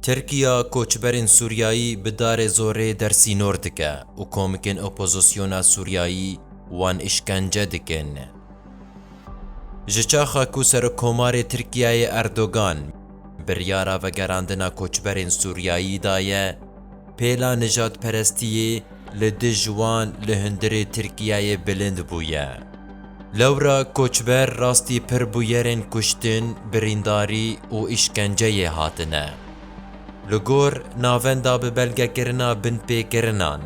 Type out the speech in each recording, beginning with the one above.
ترکیا کۆچبەرên سووریایی bi darê zorê dersînor dike û komikên opozisyona Sûriyayî wan îşkence dikin. Ji çaxa ku Serokkomarê Tirkiyeyê Erdogan biryara vegerandina koçberên Sûriyayî daye, pêla nijadperestiyê li dijî wan li hundirê Tirkiyeyê bilind bûye. Lewra koçber rastî pir bûyerên kuştin, birîndarî û îşkenceyê hatine. Li gor navenda bi belgekirina binpêkirinan,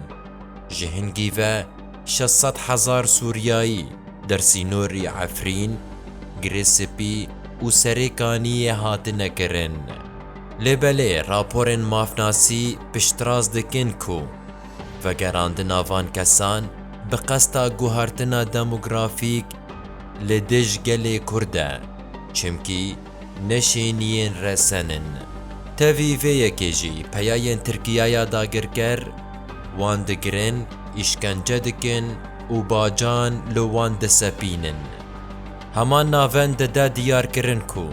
ji hingî ve 600,000 Sûriyayî dersînorî Efrîn, Girêspî û Serêkaniyê hatine kirin. Lêbelê raporên mafnasî piştrast dikin ku vegerandina van kesan bi qesta guhartina demografîk li dijî gelê Kurd e, çimkî neşêniyên resenin. Tevî vê yekê jî peyayên Tirkiyaya dagirker wan digirin, îşkence dikin û bacan li wan disepînin. Heman navend dide diyarkirin ku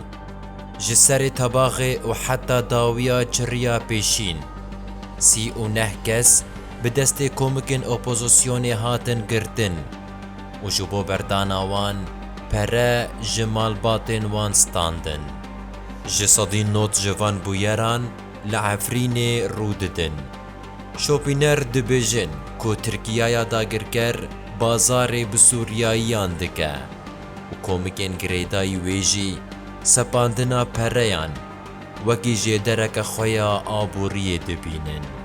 ji serê tebaxê û heta dawiya çiriya pêşîn 39 kes bi destê komikên opozisyonê hatin girtin û ji bo berdana wan pere ji malbatên wan standin. Ji sedî not ji van bûyeran li Efrînê rû didin. Şopîner dibêjin ku Tirkiyaya dagirker bazarê bi Sûriyayiyan dike û komikên girêdayî wê jî sepandina pereyan wekî jêdereke xwe ya aboriyê dibînin.